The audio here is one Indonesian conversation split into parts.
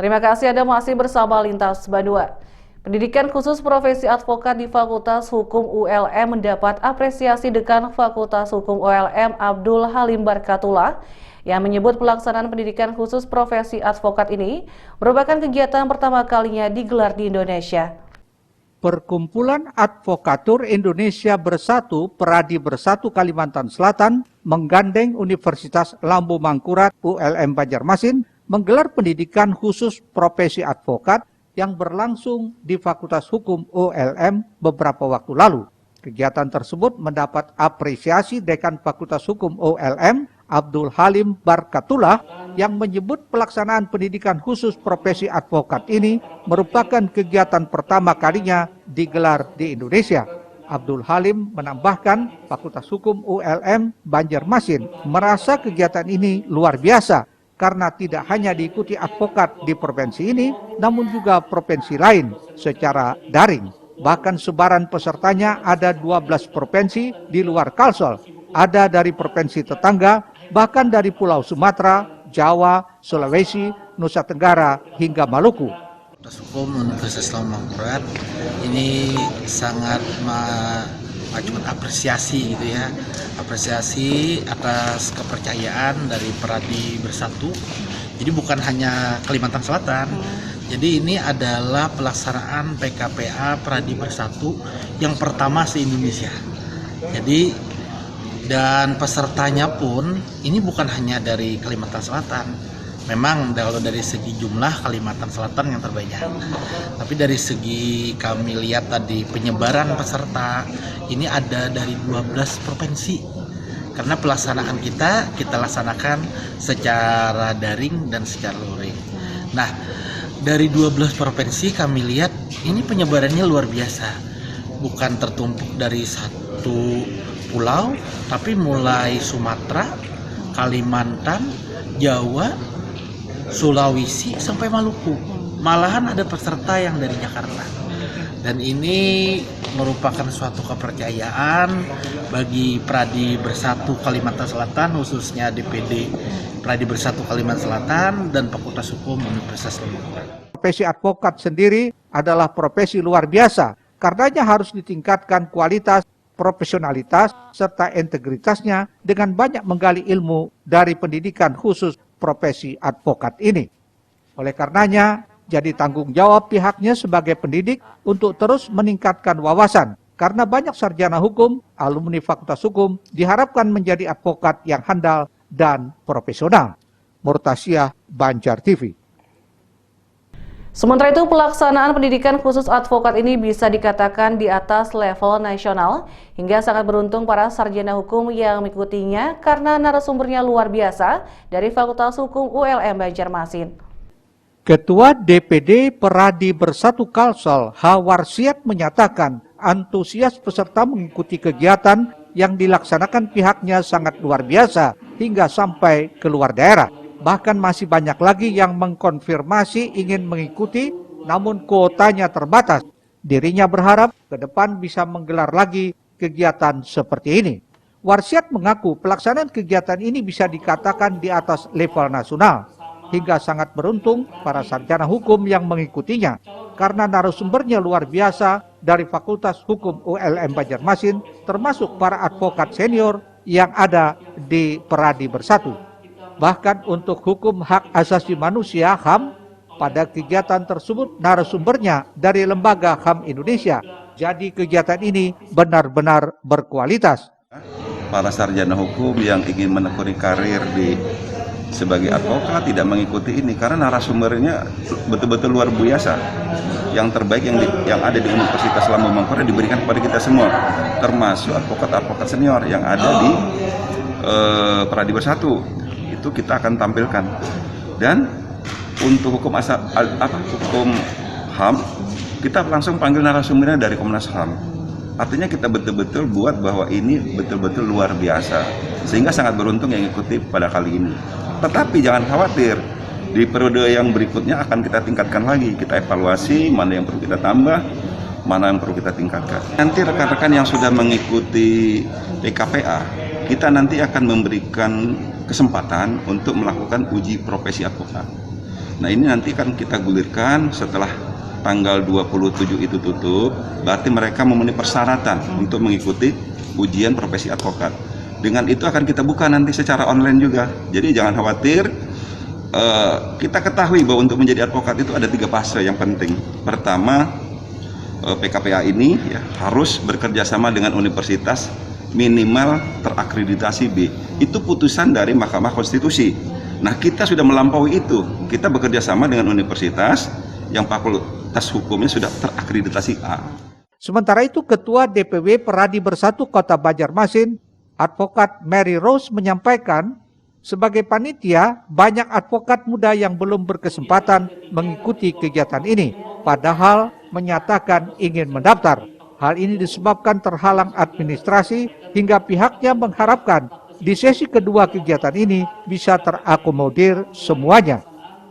Terima kasih Anda masih bersama Lintas Bandua. Pendidikan khusus profesi advokat di Fakultas Hukum ULM mendapat apresiasi Dekan Fakultas Hukum ULM Abdul Halim Barkatullah yang menyebut pelaksanaan pendidikan khusus profesi advokat ini merupakan kegiatan pertama kalinya digelar di Indonesia. Perkumpulan Advokatur Indonesia Bersatu Pradi Bersatu Kalimantan Selatan menggandeng Universitas Lambu Mangkurat ULM Banjarmasin menggelar pendidikan khusus profesi advokat yang berlangsung di Fakultas Hukum ULM beberapa waktu lalu. Kegiatan tersebut mendapat apresiasi Dekan Fakultas Hukum ULM Abdul Halim Barkatullah yang menyebut pelaksanaan pendidikan khusus profesi advokat ini merupakan kegiatan pertama kalinya digelar di Indonesia. Abdul Halim menambahkan Fakultas Hukum ULM Banjarmasin merasa kegiatan ini luar biasa karena tidak hanya diikuti advokat di provinsi ini, namun juga provinsi lain secara daring. Bahkan sebaran pesertanya ada 12 provinsi di luar Kalsel, ada dari provinsi tetangga, bahkan dari Pulau Sumatera, Jawa, Sulawesi, Nusa Tenggara, hingga Maluku. Fakultas Hukum Universitas Lambu Mangkurat ini sangat apresiasi gitu ya, apresiasi atas kepercayaan dari Pradi Bersatu. Jadi bukan hanya Kalimantan Selatan. Jadi ini adalah pelaksanaan PKPA Pradi Bersatu yang pertama se-Indonesia. Jadi dan pesertanya pun ini bukan hanya dari Kalimantan Selatan. Memang kalau dari segi jumlah Kalimantan Selatan yang terbanyak. Tapi dari segi kami lihat tadi penyebaran peserta ini ada dari 12 provinsi. Karena pelaksanaan kita laksanakan secara daring dan secara luring. Nah, dari 12 provinsi kami lihat ini penyebarannya luar biasa. Bukan tertumpuk dari satu pulau, tapi mulai Sumatera, Kalimantan, Jawa, Sulawesi sampai Maluku. Malahan ada peserta yang dari Jakarta. Dan ini merupakan suatu kepercayaan bagi Pradi Bersatu Kalimantan Selatan, khususnya DPD Pradi Bersatu Kalimantan Selatan dan Fakultas Hukum Universitas Lambu Mangkurat. Profesi advokat sendiri adalah profesi luar biasa, karenanya harus ditingkatkan kualitas, profesionalitas, serta integritasnya dengan banyak menggali ilmu dari pendidikan khusus profesi advokat ini. Oleh karenanya, jadi tanggung jawab pihaknya sebagai pendidik untuk terus meningkatkan wawasan, karena banyak sarjana hukum, alumni Fakultas Hukum diharapkan menjadi advokat yang handal dan profesional. Murtasyah, Banjar TV. Sementara itu, pelaksanaan pendidikan khusus advokat ini bisa dikatakan di atas level nasional, hingga sangat beruntung para sarjana hukum yang mengikutinya karena narasumbernya luar biasa dari Fakultas Hukum ULM Banjarmasin. Ketua DPD Pradi Bersatu Kalsel, Hawarsiat, menyatakan antusias peserta mengikuti kegiatan yang dilaksanakan pihaknya sangat luar biasa hingga sampai ke luar daerah. Bahkan masih banyak lagi yang mengkonfirmasi ingin mengikuti, namun kuotanya terbatas. Dirinya berharap ke depan bisa menggelar lagi kegiatan seperti ini. Warsiat mengaku pelaksanaan kegiatan ini bisa dikatakan di atas level nasional. Hingga sangat beruntung para sarjana hukum yang mengikutinya, karena narasumbernya luar biasa dari Fakultas Hukum ULM Banjarmasin, termasuk para advokat senior yang ada di Pradi Bersatu. Bahkan untuk hukum hak asasi manusia HAM, pada kegiatan tersebut narasumbernya dari Lembaga HAM Indonesia. Jadi kegiatan ini benar-benar berkualitas. Para sarjana hukum yang ingin menekuni karir sebagai advokat tidak mengikuti ini karena narasumbernya betul-betul luar biasa. Yang terbaik yang ada di Universitas Lambu Mangkurat diberikan kepada kita semua, termasuk advokat-advokat senior yang ada di Pradi Bersatu. Itu kita akan tampilkan. Dan untuk hukum HAM, kita langsung panggil narasumbernya dari Komnas HAM. Artinya kita betul-betul buat bahwa ini betul-betul luar biasa, sehingga sangat beruntung yang ikuti pada kali ini. Tetapi jangan khawatir, di periode yang berikutnya akan kita tingkatkan lagi, kita evaluasi mana yang perlu kita tambah, mana yang perlu kita tingkatkan. Nanti rekan-rekan yang sudah mengikuti PKPA, kita nanti akan memberikan kesempatan untuk melakukan uji profesi advokat. Nah ini nanti kan kita gulirkan setelah tanggal 27 itu tutup, berarti mereka memenuhi persyaratan untuk mengikuti ujian profesi advokat. Dengan itu akan kita buka nanti secara online juga. Jadi jangan khawatir, kita ketahui bahwa untuk menjadi advokat itu ada 3 fase yang penting. Pertama, PKPA ini ya, harus bekerja sama dengan universitas minimal terakreditasi B. Itu putusan dari Mahkamah Konstitusi. Nah kita sudah melampaui itu. Kita bekerja sama dengan universitas yang fakultas hukumnya sudah terakreditasi A. Sementara itu Ketua DPW Peradi Bersatu Kota Banjarmasin, Advokat Mary Rose menyampaikan, sebagai panitia banyak advokat muda yang belum berkesempatan mengikuti kegiatan ini, padahal menyatakan ingin mendaftar. Hal ini disebabkan terhalang administrasi hingga pihaknya mengharapkan di sesi kedua kegiatan ini bisa terakomodir semuanya.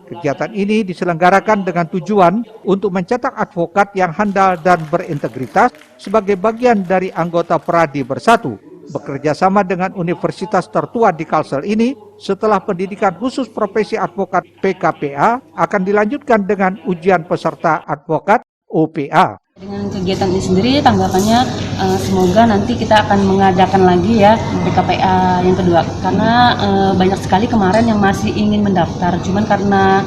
Kegiatan ini diselenggarakan dengan tujuan untuk mencetak advokat yang handal dan berintegritas sebagai bagian dari anggota Peradi Bersatu. Bekerja sama dengan universitas tertua di Kalsel ini, setelah pendidikan khusus profesi advokat PKPA akan dilanjutkan dengan ujian peserta advokat OPA. Dengan kegiatan ini sendiri tanggapannya semoga nanti kita akan mengadakan lagi ya PKPA yang kedua, karena banyak sekali kemarin yang masih ingin mendaftar, cuman karena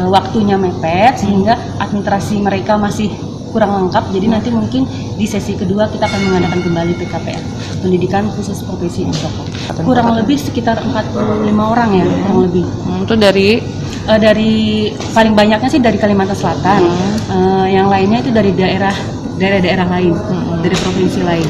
waktunya mepet sehingga administrasi mereka masih kurang lengkap, jadi nanti mungkin di sesi kedua kita akan mengadakan kembali PKPA, pendidikan khusus profesi advokat. Kurang lebih sekitar 45 orang ya, kurang lebih. Itu dari Paling banyaknya sih dari Kalimantan Selatan, yang lainnya itu dari daerah-daerah lain, dari provinsi lain.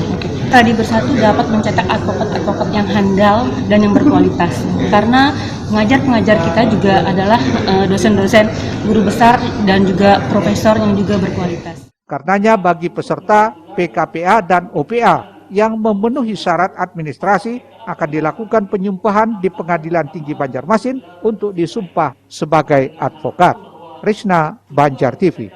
Peradi Bersatu dapat mencetak advokat-advokat yang handal dan yang berkualitas, karena pengajar-pengajar kita juga adalah dosen-dosen, guru besar dan juga profesor yang juga berkualitas. Karenanya bagi peserta PKPA dan OPA yang memenuhi syarat administrasi akan dilakukan penyumpahan di Pengadilan Tinggi Banjarmasin untuk disumpah sebagai advokat. Risna, Banjar TV.